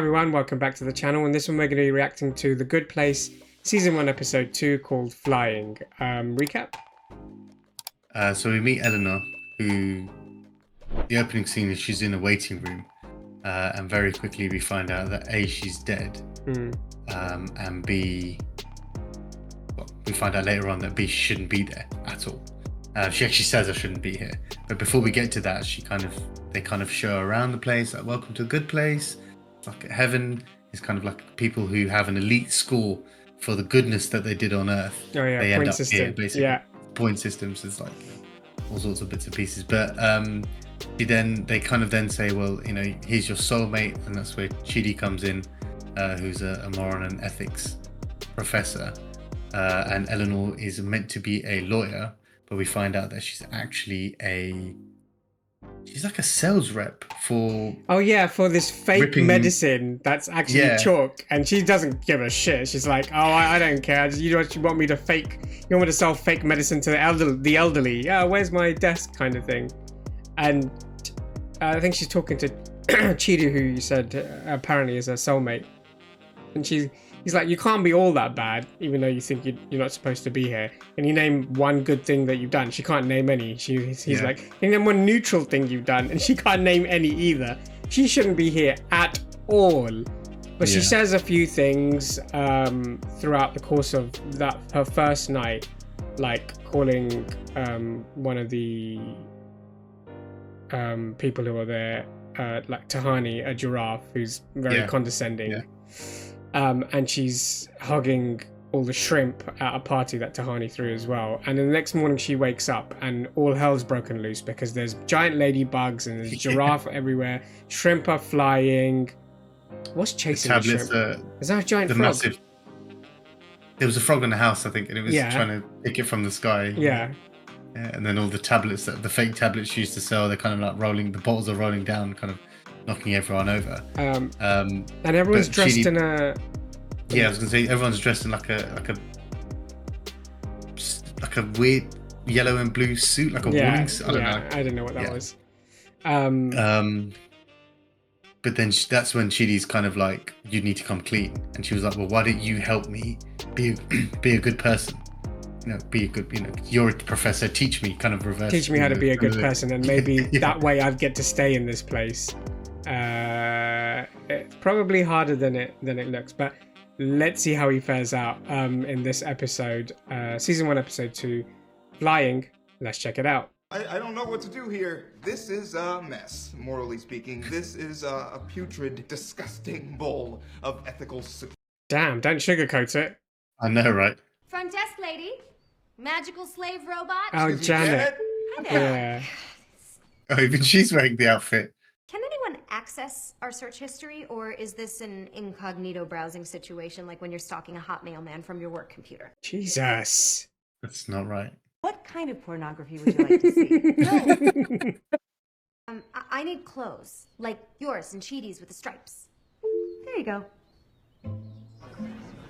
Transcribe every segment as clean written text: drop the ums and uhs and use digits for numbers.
everyone, welcome back to the channel. In this one we're going to be reacting to The Good Place Season 1 Episode 2 called Flying. Recap? So we meet Eleanor, who the opening scene is she's in a waiting room, and very quickly we find out that A, she's dead, and B, well, we find out later on that B shouldn't be there at all. She actually says I shouldn't be here, but before we get to that, they kind of show around the place, like welcome to a good place, like heaven is kind of like people who have an elite score for the goodness that they did on Earth. Oh yeah, they point end up system. here basically. Yeah. Point systems is like all sorts of bits and pieces, but they kind of then say, well, you know, here's your soulmate, and that's where Chidi comes in, who's a moral and ethics professor, and Eleanor is meant to be a lawyer, but we find out that she's actually she's like a sales rep for for this fake medicine that's actually chalk, and she doesn't give a shit. She's like, oh, I don't care. You want me to sell fake medicine to the elderly? Yeah, where's my desk, kind of thing. And I think she's talking to Chidi, who you said apparently is her soulmate, and he's like, you can't be all that bad, even though you think you're not supposed to be here. And you name one good thing that you've done. She can't name any. He's like, can you name one neutral thing you've done? And she can't name any either. She shouldn't be here at all. But she says a few things throughout the course of her first night, like calling one of the people who are there, like Tahani, a giraffe, who's very condescending. Yeah. And she's hugging all the shrimp at a party that Tahani threw as well. And then the next morning she wakes up and all hell's broken loose because there's giant ladybugs and there's giraffe everywhere. Shrimp are flying. What's chasing the shrimp? Is that a giant frog? Massive... There was a frog in the house, I think, and it was trying to pick it from the sky. Yeah. And then all the tablets, the fake tablets she used to sell, they're kind of like rolling, the bottles are rolling down, kind of knocking everyone over. And everyone's dressed in a... Yeah, I was gonna say everyone's dressed in like a weird yellow and blue suit, like a warning suit. I don't know. I don't know what that was. But then that's when Chidi's kind of like, you need to come clean, and she was like, well, why don't you help me be a good person? You know, be a good, you know, you're a professor, teach me, kind of reverse. Teach me how to be a good person, and maybe that way I'd get to stay in this place. It's probably harder than it looks, but let's see how he fares out in this episode, season 1 episode 2, Flying. Let's check it out. I don't know what to do here. This is a mess, morally speaking. This is a putrid, disgusting bowl of ethical... Damn, don't sugarcoat it. I know, right? Front desk lady, magical slave robot. Oh, Janet. Hi there. Yeah. Oh, even she's wearing the outfit. Can anyone access our search history, or is this an incognito browsing situation like when you're stalking a hot mailman from your work computer? Jesus. That's not right. What kind of pornography would you like to see? No. I need clothes, like yours and Chidi's with the stripes. There you go.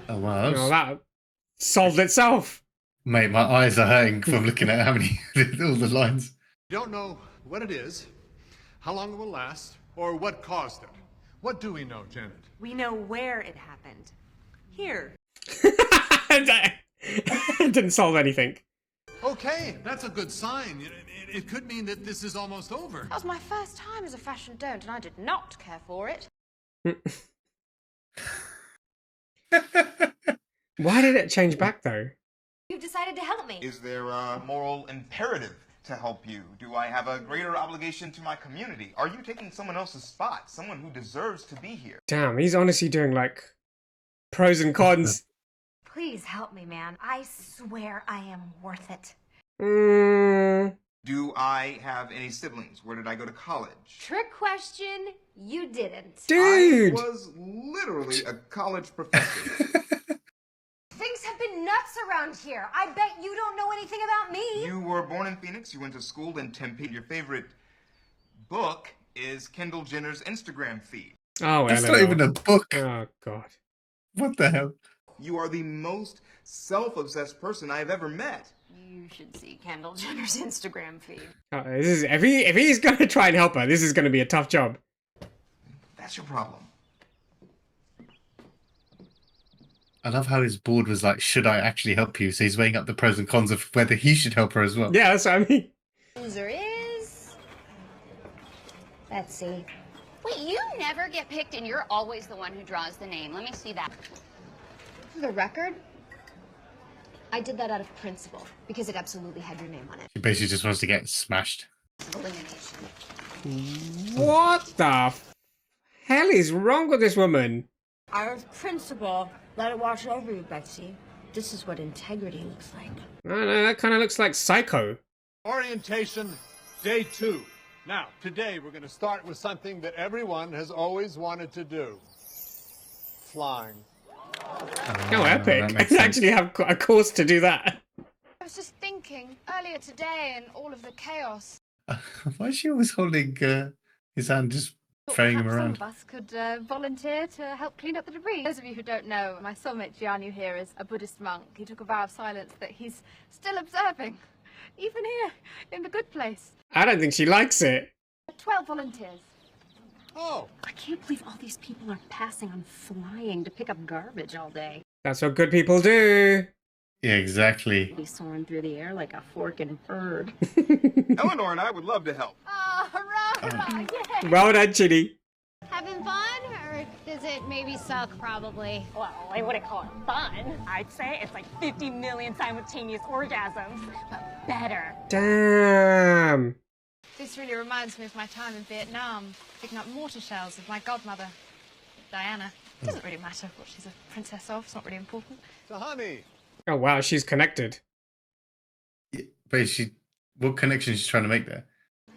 Oh, wow. That solved itself. Mate, my eyes are hurting from looking at how many, all the lines. You don't know what it is, how long it will last, or what caused it. What do we know, Janet? We know where it happened. Here. It didn't solve anything. Okay, that's a good sign. It could mean that this is almost over. That was my first time as a fashion don't, and I did not care for it. Why did it change back, though? You've decided to help me. Is there a moral imperative to help you? Do I have a greater obligation to my community? Are you taking someone else's spot? Someone who deserves to be here? Damn, he's honestly doing, like, pros and cons. Please help me, man. I swear I am worth it. Do I have any siblings? Where did I go to college? Trick question. You didn't. Dude! I was literally a college professor. Things have been nuts around here. I bet you don't know anything about me. You were born in Phoenix. You went to school in Tempe. Your favorite book is Kendall Jenner's Instagram feed. Oh, that's not even a book. Oh, God. What the hell? You are the most self-obsessed person I've ever met. You should see Kendall Jenner's Instagram feed. This is if he's going to try and help her, this is going to be a tough job. That's your problem. I love how his board was like, should I actually help you? So he's weighing up the pros and cons of whether he should help her as well. Yeah, that's what I mean. Loser is... Let's see. Wait, you never get picked and you're always the one who draws the name. Let me see that. For the record, I did that out of principle because it absolutely had your name on it. He basically just wants to get smashed. Elimination. What the hell is wrong with this woman? Out of principle, let it wash over you, Betsy. This is what integrity looks like. I don't know, that kind of looks like Psycho. Orientation, day 2. Now, today we're going to start with something that everyone has always wanted to do. Flying. Oh, epic. that I makes sense. actually have a course to do that. I was just thinking earlier today and all of the chaos. Why is she always holding his hand, just throwing him around? Some of us could volunteer to help clean up the debris. Those of you who don't know, my soulmate Jianyu here is a Buddhist monk. He took a vow of silence that he's still observing, even here in the good place. I don't think she likes it. 12 volunteers. Oh, I can't believe all these people are passing on flying to pick up garbage all day. That's what good people do. Yeah, exactly. Be soaring through the air like a fork and bird. Eleanor and I would love to help. Oh, hurrah, hurrah, yay! Well done, Chitty. Having fun, or does it maybe suck? Probably. Well, I wouldn't call it fun. I'd say it's like 50 million simultaneous orgasms, but better. Damn. This really reminds me of my time in Vietnam, picking up mortar shells with my godmother, Diana. It doesn't really matter what she's a princess of, it's not really important. so honey, Oh, wow, she's connected. Yeah, but what connection is she trying to make there?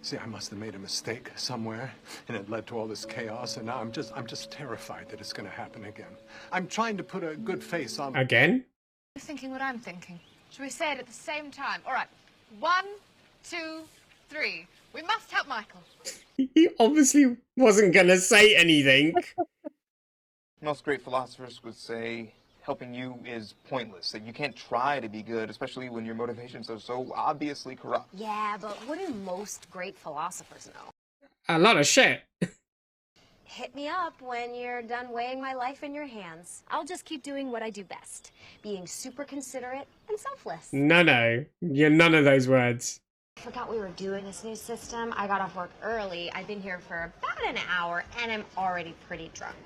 see, I must have made a mistake somewhere, and it led to all this chaos, and now I'm just terrified that it's going to happen again. I'm trying to put a good face on... Again? You're thinking what I'm thinking. Should we say it at the same time? All right. 1, 2, 3. We must help Michael. He obviously wasn't going to say anything. Most great philosophers would say helping you is pointless, that you can't try to be good, especially when your motivations are so obviously corrupt. Yeah, but what do most great philosophers know? A lot of shit. Hit me up when you're done weighing my life in your hands. I'll just keep doing what I do best, being super considerate and selfless. No. You're none of those words. I forgot we were doing this new system. I got off work early. I've been here for about an hour, and I'm already pretty drunk.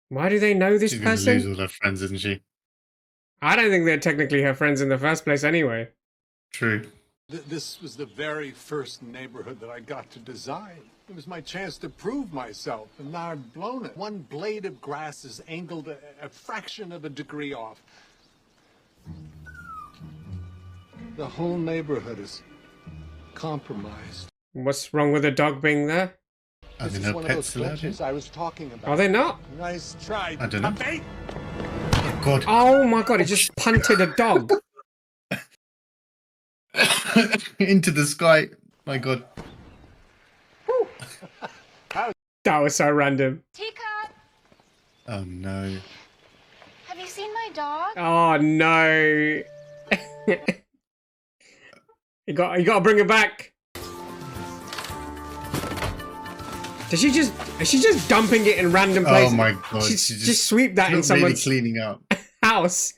Why do they know this She's going to lose person? all her friends, isn't she? I don't think they're technically her friends in the first place anyway. True. This was the very first neighborhood that I got to design. It was my chance to prove myself, and now I've blown it. One blade of grass is angled a fraction of a degree off. The whole neighborhood is compromised. What's wrong with the dog being there? Are This there is no one of those pets allowed in? glitches I was talking about. Are they not? Nice try. I don't know. Tuppy. Oh, God. Oh my god, he just punted a dog. Into the sky. My God. That was so random. Teacup, Oh, no. have you seen my dog? Oh no. you got to bring her back. Is she just dumping it in random places? Oh, my God. She's She's just sweep that in not really someone's cleaning up. house.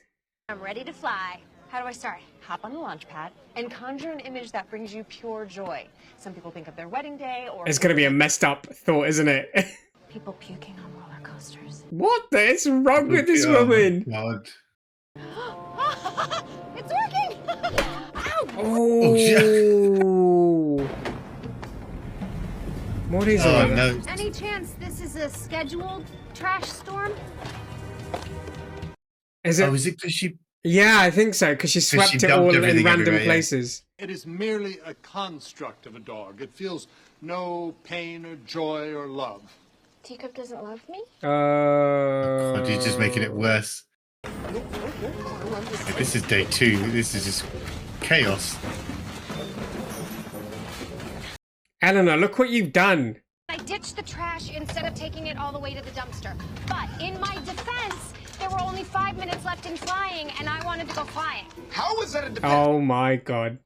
I'm ready to fly. How do I start? Hop on the launch pad and conjure an image that brings you pure joy. Some people think of their wedding day or... It's gonna be a messed up thought, isn't it? people puking on roller coasters. What the is wrong with this Oh, my woman? God. It's working! Oh, shit. What is Oh, all that? no. Any chance this is a scheduled trash storm? Is it? Oh, is it because she... Yeah, I think so, because she swept she it dumped all in everything random everywhere, yeah. places. It is merely a construct of a dog. It feels no pain or joy or love. Teacup doesn't love me? Oh, you're just making it worse. This is day 2. This is just chaos. Eleanor, look what you've done. I ditched the trash instead of taking it all the way to the dumpster. But in my defense, there were only 5 minutes left in flying, and I wanted to go flying. How is that a defense? Oh my god.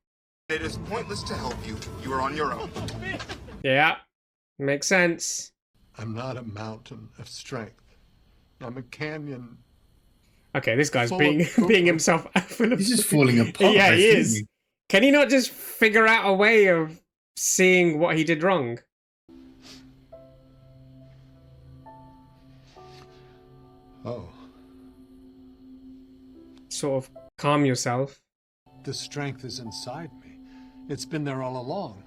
It is pointless to help you. You are on your own. Yeah, makes sense. I'm not a mountain of strength. I'm a canyon Okay, this guy's Full being of- being himself full of. He's just falling apart. Yeah, he isn't is. Can he not just figure out a way of seeing what he did wrong? Oh, Sort of calm yourself. the strength is inside me. It's been there all along.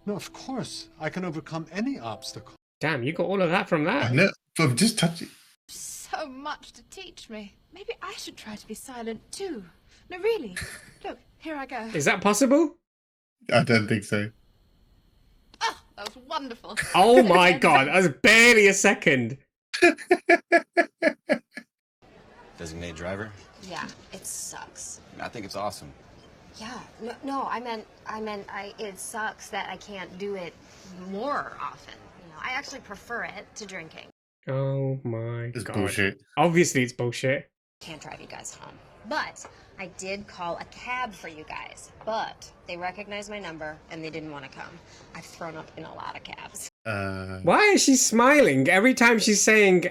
No, of course, I can overcome any obstacle. Damn, you got all of that from that. No, from just touching. So much to teach me. Maybe I should try to be silent too. No, really. Look, here I go. Is that possible? I don't think so. Oh, that was wonderful. Oh my god, that was barely a second. Designated driver? Yeah, it sucks. I think it's awesome. Yeah, no, I meant it sucks that I can't do it more often. You know, I actually prefer it to drinking. Oh my It's god. bullshit. Obviously it's bullshit. Can't drive you guys home. But I did call a cab for you guys. But they recognized my number and they didn't want to come. I've thrown up in a lot of cabs. Why is she smiling every time she's saying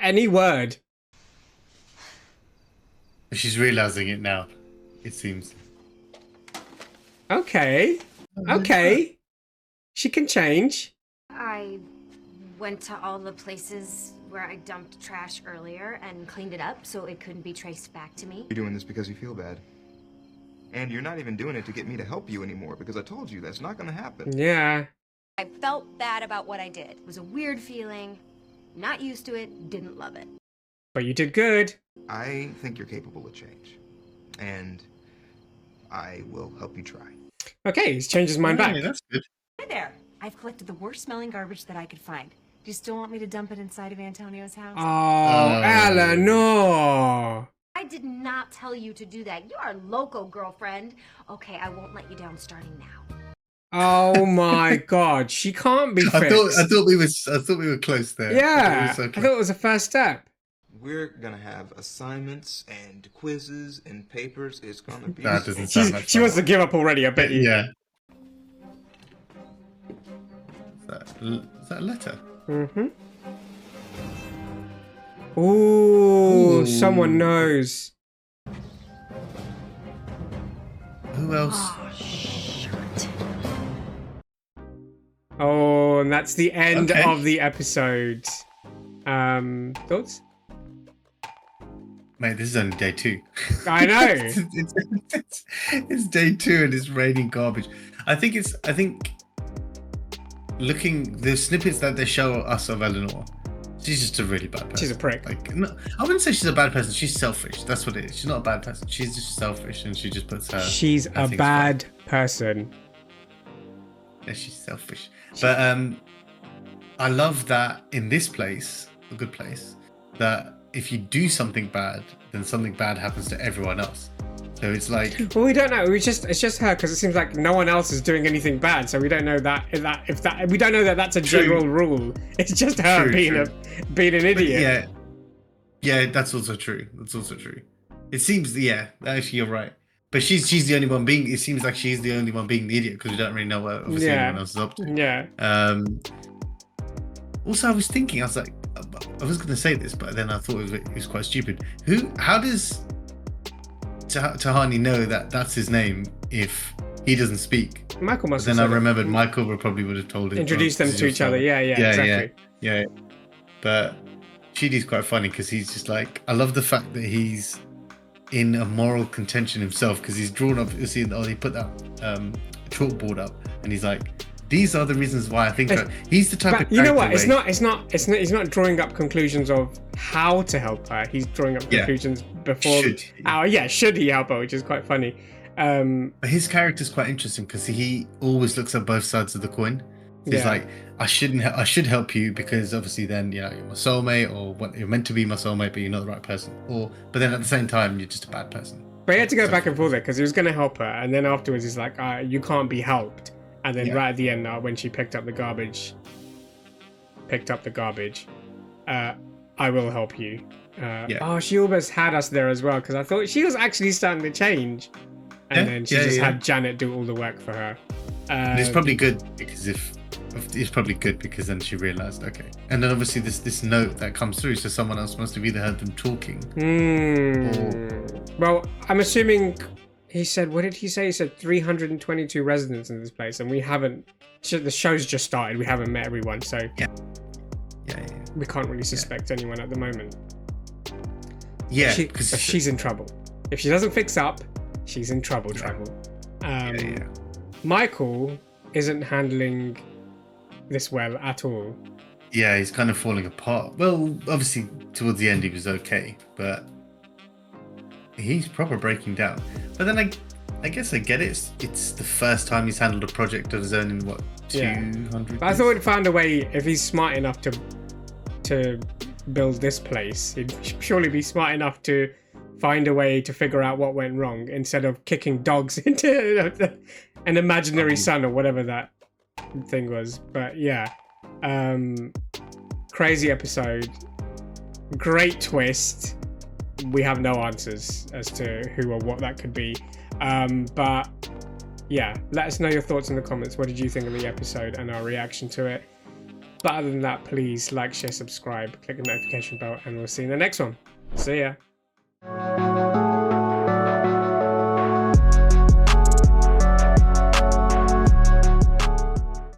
any word? She's realizing it now, it seems. Okay. Okay. She can change. I went to all the places where I dumped trash earlier and cleaned it up so it couldn't be traced back to me. You're doing this because you feel bad. And you're not even doing it to get me to help you anymore because I told you that's not going to happen. Yeah. I felt bad about what I did. It was a weird feeling. Not used to it. Didn't love it. But you did good. I think you're capable of change. And I will help you try. Okay, he's changed his mind back. Yeah, that's good. Hi there. I've collected the worst smelling garbage that I could find. Do you still want me to dump it inside of Antonio's house? Oh, Eleanor. I did not tell you to do that. You are loco, girlfriend. Okay, I won't let you down starting now. Oh my god, she can't be I fixed. thought we were close there. Yeah, I thought I thought it was the first step. We're going to have assignments and quizzes and papers. It's going to be... That doesn't sound like She wants to give up already, I bet you. Yeah. Is that a letter? Mm-hmm. Ooh, someone knows. Who else? Oh, shit. Oh, and that's the end Okay. of the episode. Thoughts? Mate, this is only day 2. I know. It's day 2 and it's raining garbage. I think looking the snippets that they show us of Eleanor, she's just a really bad person. She's a prick. Like, no, I wouldn't say she's a bad person. She's selfish. That's what it is. She's not a bad person. She's just selfish, and she just puts her. She's her a things bad person. Yeah, she's selfish. But I love that in this place, a good place, that if you do something bad, then something bad happens to everyone else. So it's like, Well, we don't know. It's just her because it seems like no one else is doing anything bad. So we don't know we don't know that that's a True. general rule. It's just her True, being true. being an idiot. yeah, that's also true. That's also true. It seems, yeah, actually you're right. But she's the only one being. It seems like she's the only one being the idiot because we don't really know what obviously Yeah. anyone else is up to. Yeah. Also, I was thinking, I was like, I was going to say this, but then I thought it was quite stupid. How does Tahani know that that's his name if he doesn't speak? Michael must Then have I said it. remembered Michael probably would have told him. Introduce them to each other. Yeah, exactly. Yeah. But Chidi's quite funny because he's just like, I love the fact that he's in a moral contention himself because he's drawn up. You see, he put that chalkboard up, and he's like, these are the reasons why I think he's the type But of. you know what? character It's not. He's not drawing up conclusions of how to help her. He's drawing up Yeah. conclusions before. Should he? Should he help her? Which is quite funny. But his character's quite interesting because he always looks at both sides of the coin. He's Yeah. like, I should help you because obviously then you're my soulmate, or what you're meant to be my soulmate, but you're not the right person. But then at the same time, you're just a bad person. But he had to go back and forth there because he was going to help her, and then afterwards he's like, "You can't be helped." And then Yeah. right at the end, when she picked up the garbage, I will help you. Oh, she almost had us there as well because I thought she was actually starting to change, and Yeah, then she yeah, just yeah. had Janet do all the work for her. And it's probably good because if it's probably good because then she realized, okay. And then obviously this note that comes through, so someone else must have either heard them talking. Well, I'm assuming he said, what did he say? He said 322 residents in this place, and we haven't. The show's just started. We haven't met everyone, so yeah. We can't really suspect anyone at the moment. Yeah, because she's in trouble. If she doesn't fix up, she's in trouble. Michael isn't handling this well at all. Yeah, he's kind of falling apart. Well, obviously towards the end he was okay, but he's proper breaking down. But then I guess I get it. It's the first time he's handled a project of his own in what, 200 I thought he'd found a way. If he's smart enough to build this place, he'd surely be smart enough to find a way to figure out what went wrong instead of kicking dogs into an imaginary sun or whatever that thing was. But yeah, crazy episode, great twist. We have no answers as to who or what that could be, but yeah, let us know your thoughts in the comments. What did you think of the episode and our reaction to it? But other than that, please like, share, subscribe, click the notification bell, and we'll see you in the next one. See ya.